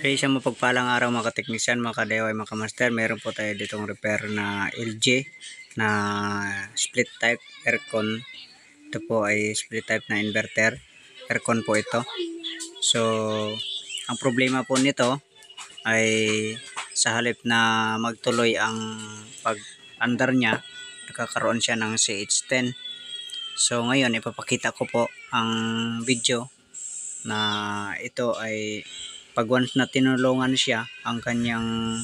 Okay, sa mapagpalang araw mga kateknisyan, mga ka-DIY, mga ka-master, meron po tayo ditong repair na LG na split type aircon. Ito po ay split type na inverter. Aircon po ito. So, ang problema po nito ay sa halip na magtuloy ang pag-andar niya, nakakaroon siya ng CH10. So, ngayon ipapakita ko po ang video na ito ay pag once na tinulungan siya ang kanyang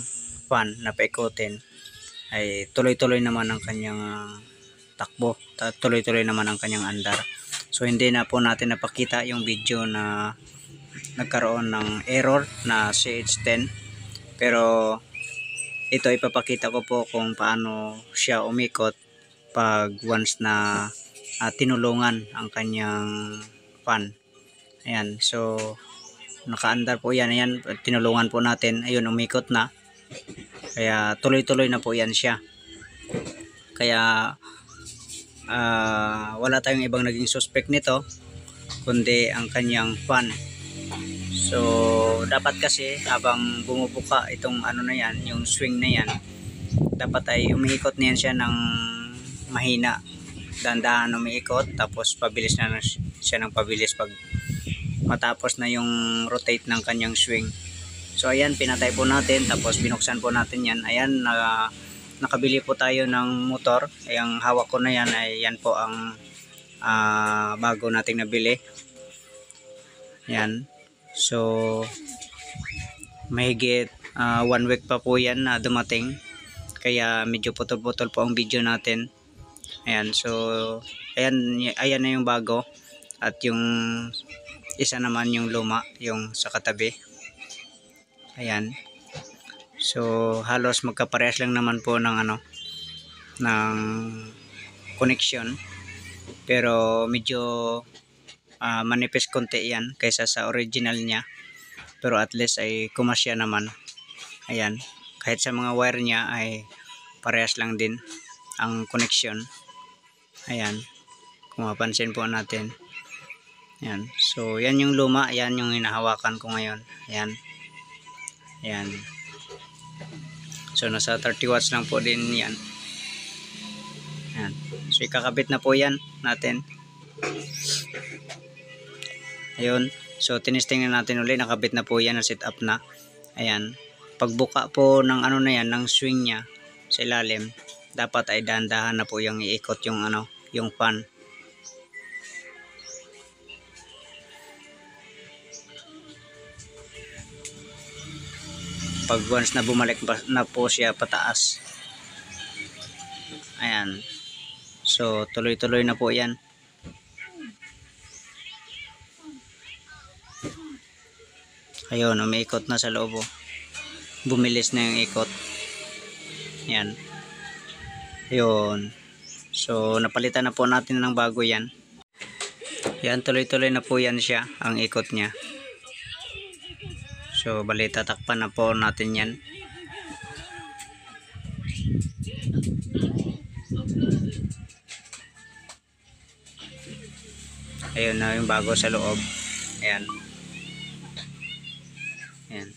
fan na paikutin ay tuloy-tuloy naman ang kanyang takbo, tuloy-tuloy naman ang kanyang andar. So hindi na po natin napakita yung video na nagkaroon ng error na CH10, pero ito ipapakita ko po kung paano siya umikot pag once na tinulungan ang kanyang fan. Ayan, so nakaandar po yan. Ayan, tinulungan po natin. Ayun, umikot na. Kaya tuloy-tuloy na po yan siya. Kaya wala tayong ibang naging suspect nito kundi ang kanyang fan. So dapat kasi habang bumubuka itong ano na yan, yung swing na yan, dapat ay umiikot na yan siya ng mahina, dahan-dahan umiikot, tapos pabilis na siya ng pabilis pag matapos na yung rotate ng kanyang swing. So ayan, pinatay po natin, tapos binuksan po natin yan. Ayan, nakabili po tayo ng motor. Ang hawak ko na yan ay yan po ang bago nating nabili. Yan. So mahigit 1 week pa po yan na dumating. Kaya medyo putol-putol po ang video natin. Ayan, so ayan na yung bago. At yung isa naman yung luma, yung sa katabi. Ayan. So halos magkaparehas lang naman po ng ng connection. Pero medyo manipis konti yan kaysa sa original niya. Pero at least ay kumasya naman. Ayan. Kahit sa mga wire niya ay parehas lang din ang connection. Ayan. Kung mapansin po natin. Yan. So yan yung luma, yan yung hinahawakan ko ngayon. Yan. Yan. So nasa 30 watts lang po din yan. Yan. So ikakabit na po yan natin. Ayun. So tinesting na natin ulit, nakabit na po yan, na set up na. Ayan. Pagbuka po ng na yan, ng swing niya sa ilalim, dapat ay dahan-dahan na po yung iikot yung yung fan. Pag once na bumalik na po siya pataas. Ayan. So tuloy-tuloy na po yan. Ayun, umiikot na sa loob. Bumilis na yung ikot. Ayan. Ayun. So napalitan na po natin ng bago yan. Yan, tuloy-tuloy na po yan siya, ang ikot niya. So bali tatakpan na po natin yan. Ayun na yung bago sa loob. Ayan. Ayan.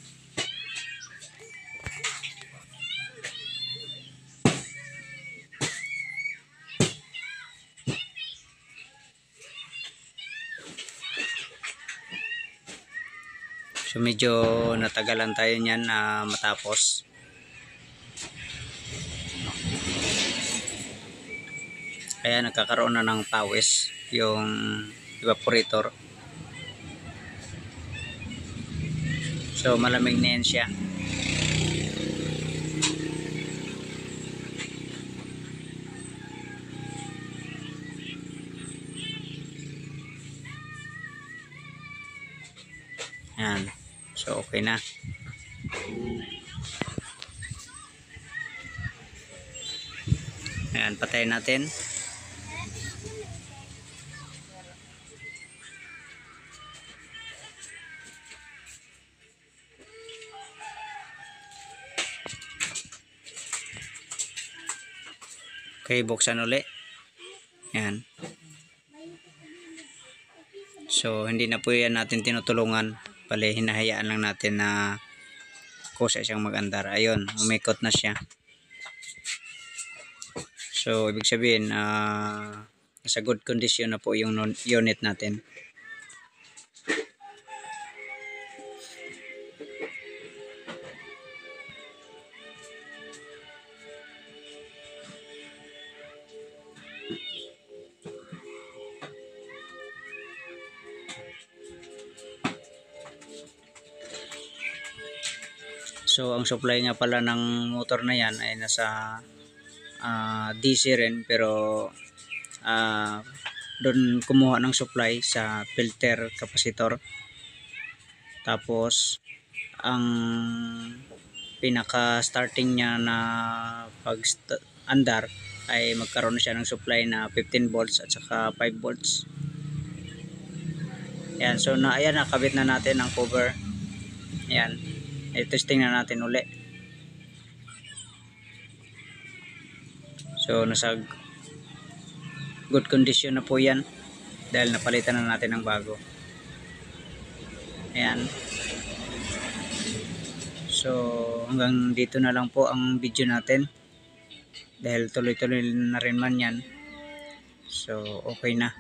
So medyo natagalan tayo niyan na matapos. Kaya nagkakaroon na ng pawis yung evaporator. So malamig na yan siya. Yan. So okay na. Ayan, patayin natin. Okay, buksan uli. Ayan. So hindi na po yan natin tinutulungan, bali hinahayaan lang natin na kusa siyang mag-andar. Ayun, umikot na siya. So ibig sabihin nasa good condition na po yung unit natin. So ang supply nga pala ng motor na yan ay nasa DC rin, pero doon kumuha ng supply sa filter capacitor. Tapos ang pinaka starting niya na pag andar ay magkaroon siya ng supply na 15 volts at saka 5 volts. Yan, so ayan, nakabit na natin ang cover. Yan, i-testing na natin uli. So nasa good condition na po yan dahil napalitan na natin ng bago. Ayan. So hanggang dito na lang po ang video natin dahil tuloy-tuloy na rin man yan. So okay na.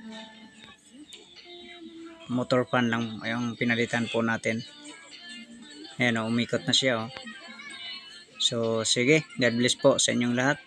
Motor fan lang yung pinalitan po natin. Ayan, umikot na siya. So sige, God bless po sa inyong lahat.